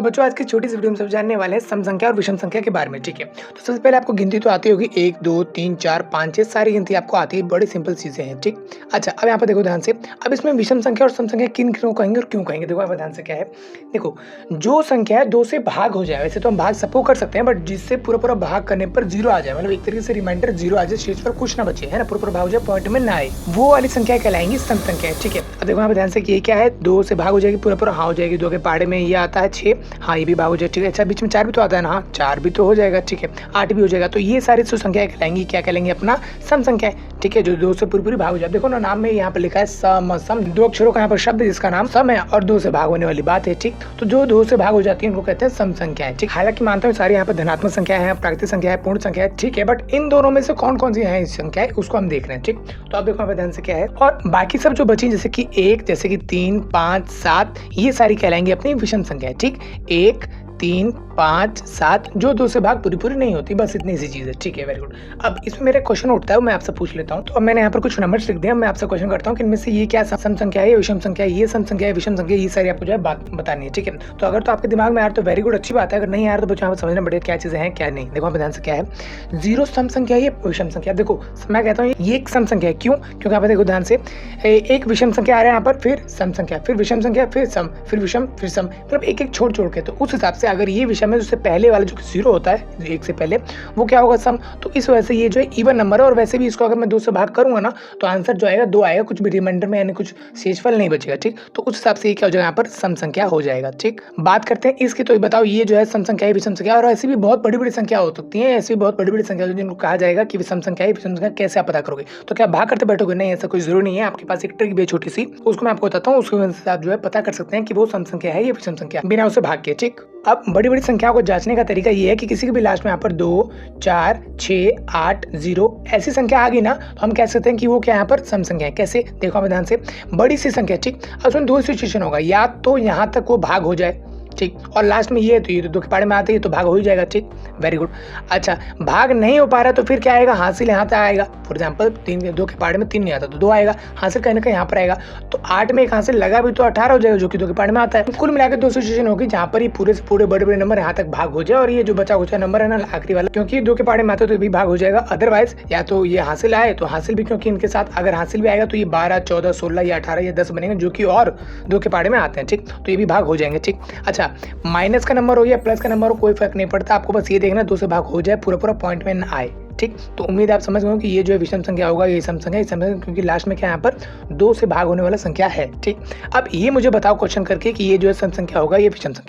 तो बच्चों आज की छोटी सी वीडियो में सब जानने वाले हैं सम संख्या और विषम संख्या के बारे में। ठीक है, तो सबसे पहले आपको गिनती तो आती होगी 1 2 3 4 5 6 सारी गिनती आपको आती है, बड़ी सिंपल चीजें हैं। ठीक, अच्छा अब यहाँ पर देखो ध्यान से, अब इसमें विषम संख्या और सम संख्या किन किन को कहेंगे और क्यों कहेंगे। देखो यहाँ पर ध्यान से क्या है, देखो जो संख्या है 2 से भाग हो जाए, वैसे तो हम भाग सबको कर सकते हैं, बट जिससे पूरा पूरा भाग करने पर 0 आ जाए, मतलब एक तरीके से रिमाइंडर 0 आ जाए, शेष पर कुछ ना बचे, है ना, पूरा पूरा भाग हो जाए, पॉइंट में ना आए, वो वाली संख्या कहलाएंगी सम संख्या। ठीक है, अब देखो यहाँ पर ध्यान से ये क्या है, 2 से भाग हो जाएगी, पूरा पूरा हाँ हो जाएगी, 2 के पहाड़े में ये आता है 6, हाँ ये भी भाग हो जाए। ठीक है, अच्छा बीच में 4 भी तो आता है ना, हाँ 4 भी तो हो जाएगा। ठीक है, 8 भी हो जाएगा, तो ये सारी संख्या कहलाएंगी, क्या कहलाएंगी, अपना सम संख्या। ठीक है, जो 2 से पूरी पूरी भाग हो जाए। देखो ना नाम में यहाँ पर लिखा है सम, सम 2 अक्षरों का यहाँ पर शब्द जिसका नाम सम है और 2 से भाग होने वाली बात है। ठीक, तो जो 2 से भाग हो जाती है उनको कहते हैं सम संख्या है। ठीक, हालांकि मानता हूँ सारी यहाँ पर धनात्मक संख्या है, प्राकृतिक संख्या है, पूर्ण संख्या है। ठीक है, बट इन दोनों में से कौन कौन सी है संख्या है उसको हम देख रहे हैं। ठीक, तो आप देखो यहाँ पर ध्यान से क्या है, और बाकी सब जो बची जैसे कि 1, जैसे कि 3 5 7, ये सारी कहलाएंगी अपनी विषम संख्या। ठीक, 1 3 5 7 जो 2 से भाग पूरी पूरी नहीं होती, बस इतनी सी चीज है। ठीक है, वेरी गुड। अब इसमें मेरा क्वेश्चन उठता है, मैं आपसे पूछ लेता हूँ। तो अब मैंने यहाँ पर कुछ नंबर्स लिख दिया, मैं आपसे क्वेश्चन करता हूँ कि इनमें से ये क्या सम संख्या है, ये विषम संख्या है, ये सम संख्या है, विषम संख्या, ये सारी आपको जो है बात बतानी है। ठीक है, तो अगर तो आपके दिमाग में यार तो वेरी गुड, अच्छी बात है, अगर नहीं यार तो बच्चों यहाँ पर समझना पड़ेगा क्या चीजें हैं क्या नहीं। देखो ध्यान से क्या है, 0 सम संख्या है, ये विषम संख्या। देखो मैं कहता हूँ ये एक सम संख्या है, क्यों, क्योंकि यहाँ पर देखो ध्यान से एक विषम संख्या आ रहा है यहाँ पर, फिर सम संख्या, फिर विषम संख्या, फिर सम, फिर विषम, फिर सम, मतलब एक एक छोड़ छोड़ के। तो उस हिसाब से अगर ये विषम है, उससे पहले वाला जो 0 होता है 1 से पहले, वो क्या होगा सम। तो इस वजह से ये जो है इवन नंबर है, और वैसे भी इसको अगर मैं 2 से भाग करूंगा ना तो आंसर जो आएगा 2 आएगा, कुछ भी रिमाइंडर में यानी कुछ शेषफल नहीं बचेगा। ठीक, तो उस हिसाब से ये क्या हो जाएगा, यहाँ पर सम संख्या हो जाएगा। ठीक, बात करते हैं इसकी, तो बताओ ये जो है सम संख्या है, विषम संख्या, और ऐसी भी बहुत बड़ी बड़ी संख्या हो सकती है, ऐसी भी बहुत बड़ी बड़ी संख्या जिनको कहा जाएगा कि विषम संख्या है, विषम संख्या, कैसे आप पता करोगे। तो क्या भाग करते बैठोगे, नहीं, ऐसा कोई जरूरी नहीं है। आपके पास एक ट्रिक भी है छोटी सी, उसको मैं आपको बताता हूँ, उसके वजह से आप जो है पता कर सकते हैं कि वो सम संख्या है या विषम संख्या, बिना उसे भाग के। ठीक, अब बड़ी बड़ी संख्याओं को जांचने का तरीका ये है कि किसी के भी लास्ट में यहाँ पर 2 4 6 8 0 ऐसी संख्या आ गई ना, तो हम कह सकते हैं कि वो क्या यहाँ पर सम संख्या है। कैसे, देखो आप ध्यान से, बड़ी सी संख्या। ठीक, अब उसमें 2 सिचुएशन होगा, या तो यहाँ तक वो भाग हो जाए, ठीक, और लास्ट में ये तो ये तो 2 के पहाड़े में आते हैं तो भाग हो ही जाएगा। ठीक, वेरी गुड। अच्छा भाग नहीं हो पा रहा तो फिर क्या आएगा, हासिल यहाँ तक आएगा। फॉर एग्जांपल 2 के पहाड़े में 3 नहीं आता तो 2 आएगा, हासिल कहीं ना कहीं यहाँ पर आएगा, तो 8 में एक हासिल लगा भी तो 18 हो जाएगा, जो कि 2 के पहाड़े में आता है। कुल मिलाकर 2 सिचुएशन होगी जहाँ पर ये पूरे से पूरे बड़े बड़े नंबर यहाँ तक भाग हो जाए, और ये जो बचा कुचा नंबर है ना आखिरी वाला, क्योंकि 2 के पहाड़े में आता है तो भी भाग हो जाएगा। अदरवाइज या तो ये हासिल आए तो हासिल भी, क्योंकि इनके साथ अगर हासिल भी आएगा तो ये 12 14 16 या 18 या 10 बनेंगे, जो कि और 2 के पहाड़े में आते हैं। ठीक, तो ये भी भाग हो जाएंगे। ठीक, अच्छा माइनस का नंबर हो या प्लस का नंबर हो कोई फर्क नहीं पड़ता, आपको बस ये देखना 2 से भाग हो जाए, पूरा पूरा पॉइंट में न आए। ठीक, तो उम्मीद आप समझ गए कि ये जो है विषम संख्या होगा, ये सम संख्या, क्योंकि लास्ट में क्या यहाँ पर 2 से भाग होने वाला संख्या है। ठीक, अब ये मुझे बताओ क्वेश्चन करके कि ये जो है सम संख्या होगा, ये विषम संख्या।